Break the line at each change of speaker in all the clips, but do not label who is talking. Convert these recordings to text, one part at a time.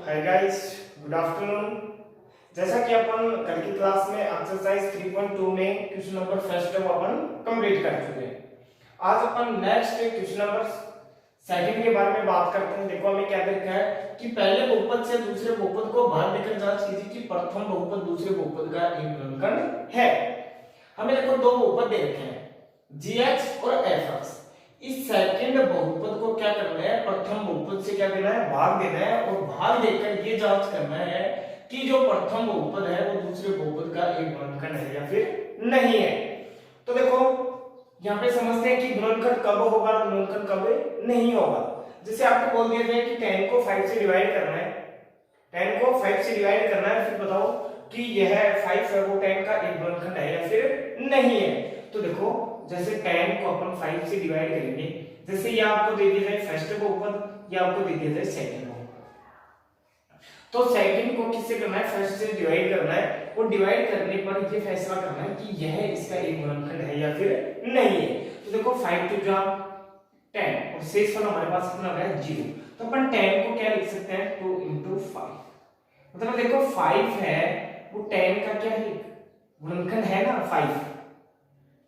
Hi guys, good afternoon. जैसा कि अपन कल की क्लास में एक्सरसाइज 3.2 में क्वेश्चन नंबर फर्स्ट को अपन कंप्लीट कर चुके हैं। आज अपन नेक्स्ट क्वेश्चन नंबर सेकंड के बारे में बात करते हैं। देखो हमें क्या देखा है कि पहले बहुपद से दूसरे बहुपद को भाग देकर जांच कीजिए कि प्रथम बहुपद दूसरे बहुपद का एक गुणनखंड है। हमें देखो दो बहुपद दे रखे हैं gx और fx। इस सेकंड बहुपद को क्या करना है, प्रथम बहुपद से क्या देना है, भाग देना है और भाग देकर ये जांच करना है कि जो प्रथम बहुपद है वो दूसरे बहुपद का एक गुणनखंड है या फिर नहीं है। तो देखो यहाँ पे समझते हैं कि गुणनखंड कब होगा, गुणनखंड कब नहीं होगा। जैसे आपको बोल दिया जाए कि 10 को 5 से डिवाइड करना है, 10 को 5 से डिवाइड करना है, फिर बताओ कि यह 5 है वो 10 का एक गुणनखंड है या फिर नहीं है। तो देखो जैसे 10 को अपन 5 से डिवाइड करेंगे, जैसे ये आपको दे दिया जाए फर्स्ट बहुपद, ये आपको दे दिया जाए सेकंड बहुपद, तो सेकंड को किससे करना है, फर्स्ट से डिवाइड करना है और डिवाइड करने पर ये फैसला करना है कि यह इसका एक गुणनखंड है या फिर नहीं है। तो देखो 5 टू जा 10 और शेषफल हमारे पास कितना आ गया 0। तो अपन 10 को क्या लिख सकते हैं 2 into 5। मतलब देखो 5 है वो 10 का क्या है, गुणनखंड है ना, 5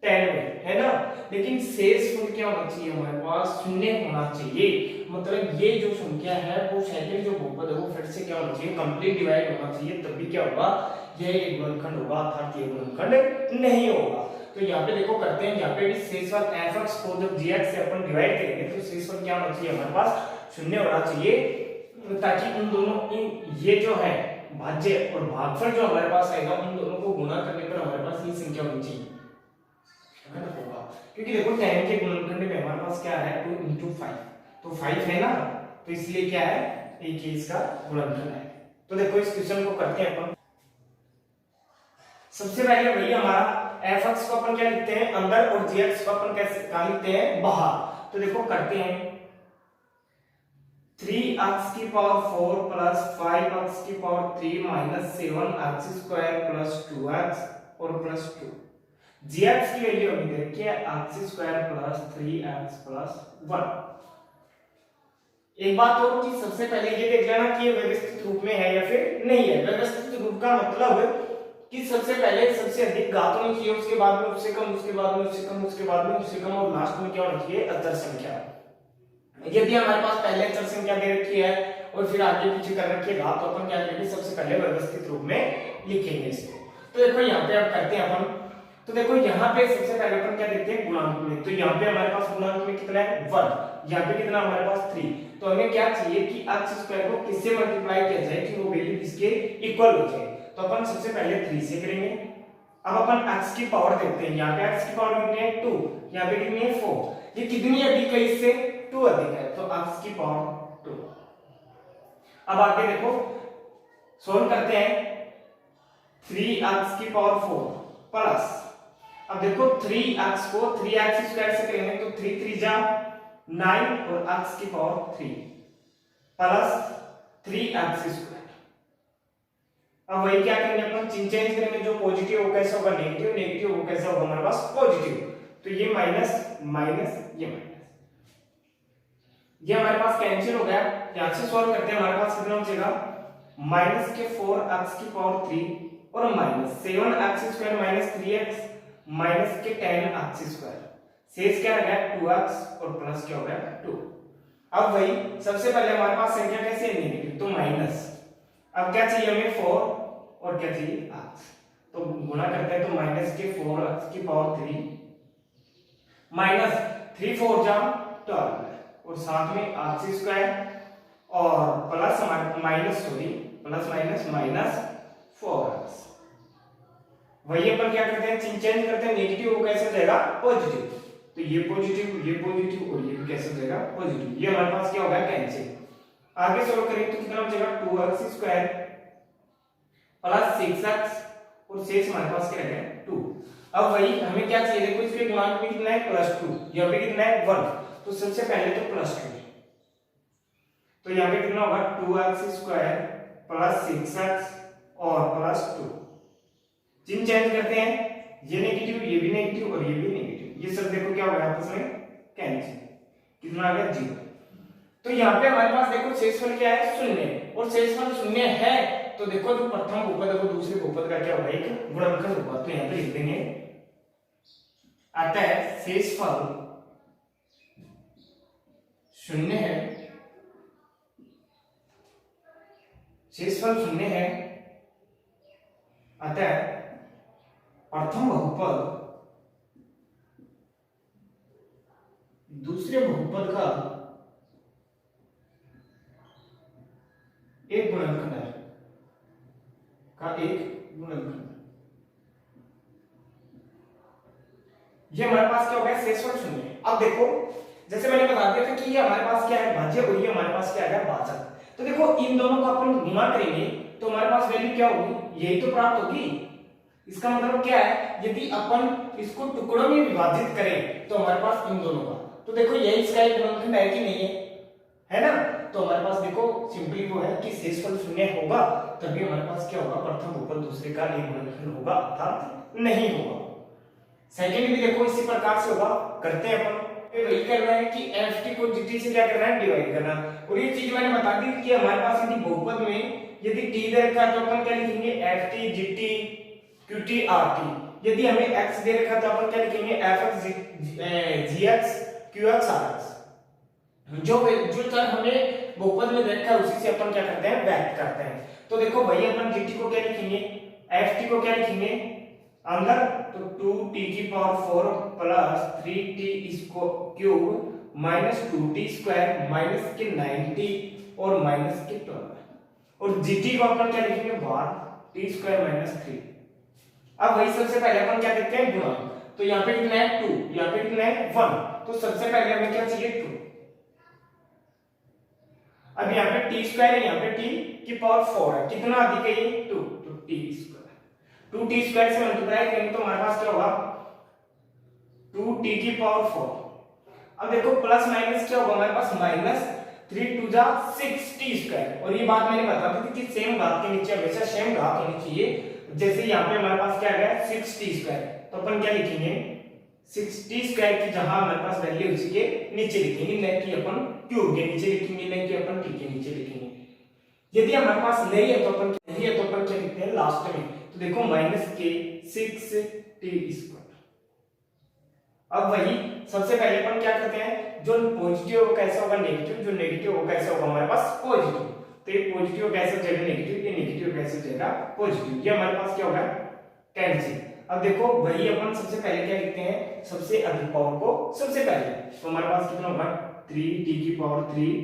10 में है ना, लेकिन शेषफल क्या होना चाहिए, हमारे पास शून्य होना चाहिए। मतलब ये जो संख्या है वो सेकंड जो बहुपद है वो फिर से क्या होना चाहिए, कंप्लीट डिवाइड होना चाहिए, तभी क्या होगा, यह एक गुणनखंड होगा, अर्थात ये गुणनखंड नहीं होगा। तो यहाँ पे देखो करते हैं, यहाँ पे भी शेषफल fx को जब gx से अपन डिवाइड करेंगे तो शेषफल क्या होना चाहिए, हमारे पास शून्य होना चाहिए, ताकि उन दोनों ये जो है भाज्य और भागफल जो हमारे पास आएगा उन दोनों को गुणा करने पर हमारे पास ये संख्या होनी चाहिए होगा। क्योंकि देखो 10 के गुणनखंड में हमारे पास क्या है 2 into 5, तो 5 है ना, तो इसलिए क्या है एक ही इसका गुणनखंड है। तो देखो इस क्वेश्चन को करते हैं अपन। सबसे पहले वही हमारा fx को अपन क्या लिखते हैं अंदर और gx को अपन कैसे कहां लिखते हैं बाहर। तो देखो करते हैं 3x की पावर 4 प्लस 5x की power 3 minus 7x square plus 2x और प्लस 2। gx की वैल्यू हमें दे रखी है x square plus 3x plus 1। एक बात और कि सबसे पहले ये देख लेना कि ये व्यवस्थित रूप में है या फिर नहीं है। व्यवस्थित रूप का मतलब कि सबसे पहले सबसे अधिक घात होनी चाहिए, उसके बाद में उससे कम, उसके बाद में उससे कम, उसके बाद में उससे कम और लास्ट में क्या होना चाहिए अचर संख्या। यदि हमारे पास पहले अचर संख्या दे रखी है और फिर आगे पीछे कर रखी है घात, तो अपन क्या करेंगे सबसे पहले व्यवस्थित रूप में लिखेंगे इसको। तो देखो यहाँ पे अब करते हैं अपन। तो देखो यहाँ पे सबसे पहले अपन क्या देखते हैं गुणांक में। तो यहाँ पे हमारे पास गुणांक में कितना है 1, यहाँ पे कितना हमारे पास 3। तो हमें क्या चाहिए कि x स्क्वायर को किससे मल्टीप्लाई किया जाए कि वो वैल्यू किसके इक्वल हो जाए। तो अपन सबसे पहले 3 से करेंगे। अब अपन x की पावर देखते हैं, यहाँ पे x की पावर कितनी है 2, यहाँ पे कितनी है 4। ये कितनी अधिक है, इससे 2 अधिक है, तो x की पावर 2। अब आगे देखो सोल्व करते हैं 3x की पावर 4 प्लस, अब देखो 3x को 3x स्क्वायर से करेंगे तो 3 3 जा 9 और x की पावर 3 प्लस 3x स्क्वायर। अब वही क्या करेंगे अपन चिन्ह चेंज करेंगे, जो पॉजिटिव वो कैसे होगा नेगेटिव, नेगेटिव वो कैसे होगा हमारे पास पॉजिटिव। तो ये माइनस माइनस ये माइनस, ये हमारे पास कैंसिल हो गया। यहाँ से सॉल्व करते हैं, हमारे पास कितना बचेगा माइनस के 4x की पावर 3 और minus 7x square minus 3x minus के 10x स्क्वायर, शेष क्या रह गया 2x और प्लस क्या हो गया 2। अब वही सबसे पहले हमारे पास संख्या कैसे है नेगेटिव, तो माइनस। अब क्या चाहिए हमें 4 और क्या चाहिए x, तो गुणा करते हैं तो माइनस के 4x की पावर 3 माइनस 3 4 जा 12 और साथ में x स्क्वायर और plus minus plus minus minus 4x। वही अपन क्या करते हैं चिन्ह चेंज करते हैं, नेगेटिव वो कैसे हो जाएगा पॉजिटिव, तो ये पॉजिटिव और ये भी कैसे हो जाएगा पॉजिटिव। ये हमारे पास क्या होगा कैंसिल। आगे सॉल्व करेंगे तो कितना बचेगा 2x स्क्वायर प्लस 6x और शेष हमारे पास क्या रहेगा 2। अब वही हमें क्या चाहिए, देखो इसके गुणांक में कितना है +2, यहाँ पे कितना है 1, तो सबसे पहले तो +2, तो यहाँ पे कितना होगा 2x स्क्वायर प्लस 6x और प्लस 2। चिन्ह चेंज करते हैं, ये नेगेटिव ये भी नेगेटिव और ये भी नेगेटिव, ये सब देखो क्या हो गया आपस में कैंसिल, कितना आ गया 0। तो यहाँ पे हमारे पास देखो शेषफल क्या है, शून्य, और शेषफल शून्य है तो देखो जो प्रथम बहुपद है वो दूसरे बहुपद का क्या होगा, एक गुणनखंड होगा। तो यहाँ पे लिख देंगे अतः शेषफल शून्य है, शेषफल शून्य है, अतः प्रथम बहुपद दूसरे बहुपद एक गुणनखंड है, का एक गुणनखंड। ये हमारे पास क्या हो गया, शेषफल शून्य। अब देखो जैसे मैंने बता दिया था कि ये हमारे पास क्या है, भाज्य, और ये हमारे पास क्या है, भाजक। तो देखो इन दोनों को अपन गुणा करेंगे तो हमारे पास वैल्यू क्या होगी, यही तो प्राप्त होगी। इसका मतलब क्या है, यदि अपन इसको टुकड़ों में विभाजित करें तो हमारे पास इन दोनों का, तो देखो यही इसका एक गुणनखंड है कि नहीं है ना। तो हमारे पास देखो सिंपली वो है कि शेषफल शून्य होगा तभी हमारे पास क्या होगा, प्रथम बहुपद दूसरे का एक गुणनखंड होगा अर्थात नहीं होगा। सेकंड भी देखो इसी प्रकार से होगा, करते हैं अपन। वही करना है कि ft को gt से क्या करना है, डिवाइड करना। और ये चीज मैंने बता दी कि हमारे पास यदि बहुपद में यदि t दे रखा है तो अपन क्या लिखेंगे, ft gt qt rt। यदि हमें x दे रखा है तो अपन क्या लिखेंगे, fx gx qx rx। जो चर हमें बहुपद में देखा है उसी से अपन क्या करते हैं, व्यक्त करते हैं। तो देखो भाई अपन gt को क्या लिखेंगे, ft को क्या लिखेंगे अंदर, तो 2t की पावर 4 प्लस 3t इसको cube minus 2t square minus के 90 और माइनस के 12, और gt को अपन क्या लिखेंगे, 1 t स्क्वायर माइनस 3। अब वही सबसे पहले अपन क्या देखते हैं, गुणा। तो यहाँ पे कितना है 2, यहाँ पे कितना है 1, तो सबसे पहले हमें क्या चाहिए 2। अब यहाँ पे t स्क्वायर है, यहाँ पे t की पावर 4 है, कितना अधिक है ये 2, तो t स्क्वायर, 2t स्क्वायर से मल्टीप्लाई करेंगे तो हमारे पास क्या होगा, 2t की पावर 4। अब देखो प्लस माइनस क्या होगा हमारे पास, माइनस 3 टू जा 6t स्क्वायर। और ये बात मैंने बता दी थी कि सेम घात के नीचे हमेशा सेम घात होनी चाहिए। जैसे यहाँ पे हमारे पास क्या आ गया 6t स्क्वायर, तो अपन क्या लिखेंगे 6t स्क्वायर की जहां हमारे पास वैल्यू उसी के नीचे लिखेंगे, न कि अपन क्यूब के नीचे लिखेंगे, न कि अपन t के नीचे लिखेंगे। यदि हमारे पास नहीं है तो अपन क्या लिखते हैं लास्ट में, तो देखो माइनस के 6t स्क्वायर। अब वही सबसे पहले अपन क्या करते हैं, जो पॉजिटिव वो कैसा होगा नेगेटिव, जो नेगेटिव वो कैसा होगा हमारे पास पॉजिटिव। तो ये पॉजिटिव कैसे हो जाएगा नेगेटिव, ये नेगेटिव कैसे हो जाएगा पॉजिटिव, ये हमारे पास क्या होगा कैंसिल। अब देखो वही अपन सबसे पहले क्या लिखते हैं, सबसे अधिक पावर को सबसे पहले, तो हमारे पास कितना होगा 3t की power 3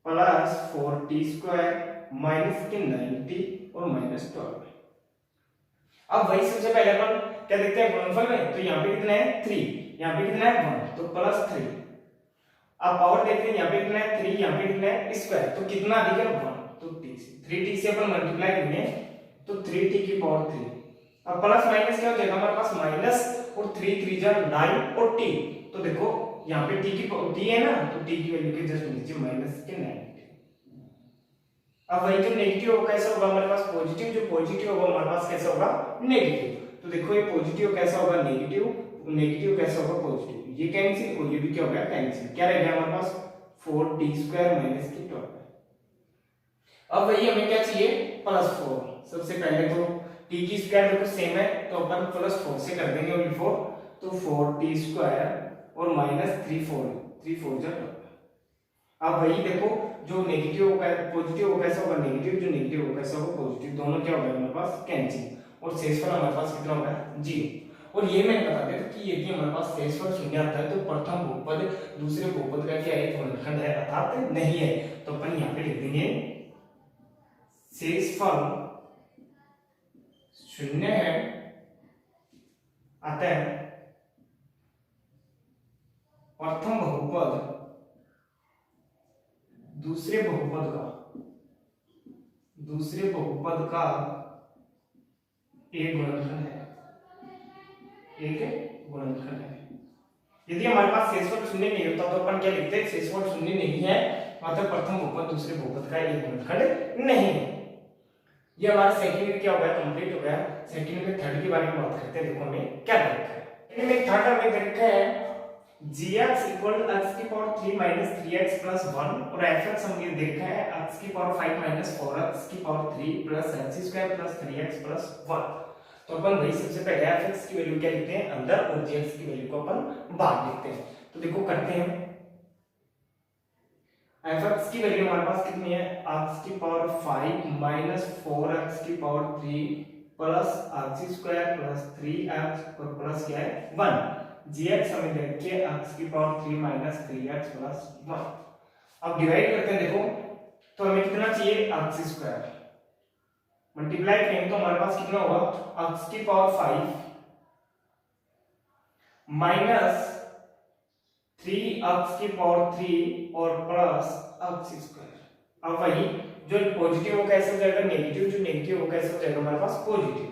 plus 4t square minus के 90 और माइनस 12। अब वही सबसे पहले अपन क्या देखते हैं गुणनफल में, तो यहाँ पे कितना है 3, यहाँ पे कितना है 1, तो प्लस 3। अब पावर देखते हैं, यहाँ पे कितना है 3, यहाँ पे कितना है स्क्वायर, तो कितना अधिक है 1, तो t से 3t से अपन मल्टीप्लाई करेंगे तो 3t की पावर 3। अब प्लस माइनस क्या हो जाएगा हमारे पास माइनस, और 3 3 जा 9 और t, तो देखो यहाँ पे t की t है ना, तो t की वैल्यू के जस्ट नीचे माइनस के 90। अब वही जो नेगेटिव होगा कैसा होगा हमारे पास पॉजिटिव, जो पॉजिटिव होगा हमारे पास कैसा होगा नेगेटिव। तो देखो ये पॉजिटिव कैसा होगा नेगेटिव, नेगेटिव कैसा होगा पॉजिटिव, ये कैंसिल और ये भी क्या हो गया कैंसिल, क्या रह गया हमारे पास 4t स्क्वायर माइनस के 12। अब वही हमें क्या चाहिए प्लस 4। सबसे पहले तो t की स्क्वायर देखो सेम है तो अपन प्लस 4 से कर देंगे ओनली 4, तो 4t स्क्वायर और माइनस 3 4 जा 12। अब वही देखो जो नेगेटिव होगा पॉजिटिव होगा कैसा होगा नेगेटिव, जो नेगेटिव होगा कैसा होगा पॉजिटिव, दोनों क्या होगा हमारे पास कैंसिल, और शेषफल हमारे पास कितना होगा 0। और ये मैंने बता दिया कि यदि हमारे पास शेषफल शून्य आता है तो प्रथम बहुपद दूसरे बहुपद का क्या एक गुणनखंड है अर्थात नहीं है। तो अपन यहाँ पे लिख देंगे शेषफल शून्य है अतः प्रथम बहुपद दूसरे बहुपद का एक गुणनखंड है, एक गुणनखंड है। यदि हमारे पास शेषफल शून्य नहीं होता तो अपन क्या लिखते हैं, शेषफल शून्य नहीं है मतलब प्रथम बहुपद दूसरे बहुपद का एक गुणनखंड नहीं है। ये हमारा सेकंड क्या हो गया कंप्लीट हो गया। सेकंड में थर्ड के बारे में बात करते हैं। देखो हमें क्या दे रखा है, सेकंड में थर्ड हमें दे रखा है gx इक्वल x की पावर 3 माइनस 3x प्लस 1 और fx हमने देखा है x की पावर 5 माइनस 4x की power 3 plus x square plus 3x plus 1। तो अपन वही सबसे पहले fx की वैल्यू क्या लिखते हैं अंदर और gx की वैल्यू को अपन बाहर लिखते हैं। तो देखो करते हैं, fx की वैल्यू हमारे पास कितनी है x की पावर 5 माइनस 4x की power 3 plus x square plus 3x और प्लस क्या है 1। gx हमें देखिए x की पावर 3 माइनस 3x प्लस 1। अब डिवाइड करते हैं, देखो तो हमें कितना चाहिए x स्क्वायर, मल्टीप्लाई करेंगे तो हमारे पास कितना होगा x की पावर 5 माइनस 3x की पावर 3 और प्लस x स्क्वायर। अब वही जो पॉजिटिव वो कैसे हो जाएगा नेगेटिव, जो नेगेटिव वो कैसे हो जाएगा हमारे पास पॉजिटिव।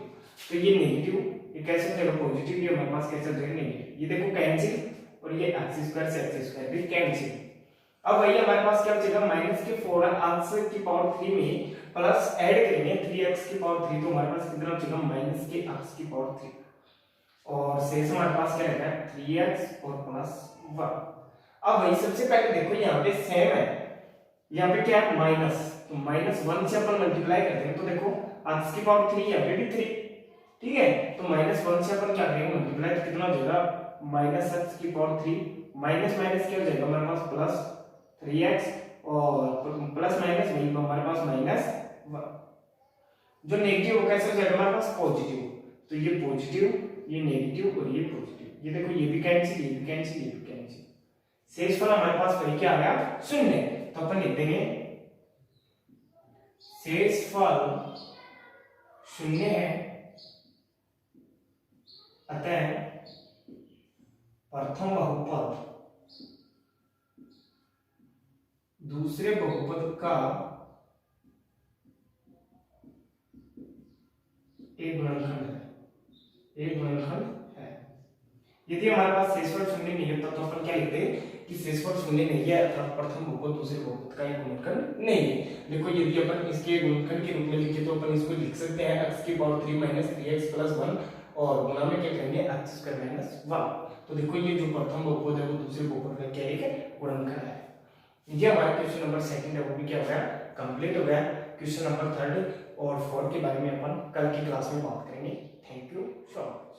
तो ये नेगेटिव ये कैसे हो जाएगा पॉजिटिव, ये हमारे पास कैसे हो जाएगा नेगेटिव। ये देखो कैंसिल और ये x स्क्वायर से x स्क्वायर भी कैंसिल। अब वही हमारे पास क्या बचेगा माइनस के 4x की पावर 3 में प्लस ऐड करेंगे 3x की पावर 3 तो हमारे पास कितना बचेगा माइनस के x की पावर 3 और शेष हमारे पास क्या रहता है 3x और प्लस 1। अब वही सबसे पहले देखो यहाँ पे सेम है, यहाँ पे क्या है माइनस, तो माइनस 1 से अपन मल्टीप्लाई करते हैं तो देखो x की पावर 3 यहाँ पे भी 3, ठीक है। तो माइनस 1 से अपन क्या करेंगे मल्टीप्लाई तो कितना हो जाएगा माइनस x की पावर 3 माइनस माइनस क्या हो जाएगा हमारे पास प्लस 3x और प्लस माइनस वही हमारे पास माइनस 1। जो नेगेटिव वो कैसे हो जाएगा हमारे पास पॉजिटिव, तो ये पॉजिटिव ये नेगेटिव और ये पॉजिटिव, ये देखो ये भी कैंसिल ये भी कैंसिल ये भी कैंसिल। शेषफल हमारे पास वही क्या आ गया शून्य। तो अपन लिख देंगे शेषफल शून्य है, अतः प्रथम बहुपद दूसरे बहुपद का एक गुणनखंड है, एक गुणनखंड है। यदि हमारे पास शेषफल शून्य नहीं होता तो अपन क्या लिखते हैं कि शेषफल शून्य नहीं है अर्थात प्रथम बहुपद दूसरे बहुपद का एक गुणनखंड नहीं है। देखो यदि अपन इसके गुणनखंड के रूप में लिखे तो अपन इसको लिख सकते हैं x की पावर 3 माइनस 3x प्लस 1 और गुणा में क्या करेंगे x स्क्वायर माइनस 1। तो देखो ये जो प्रथम बहुपद है वो दूसरे बहुपद का क्या एक गुणनखंड है। ये हमारा क्वेश्चन नंबर 2 है वो भी क्या हो गया कंप्लीट हो गया। क्वेश्चन नंबर 3 और 4 के बारे में अपन कल की क्लास में बात करेंगे। Thank you so much.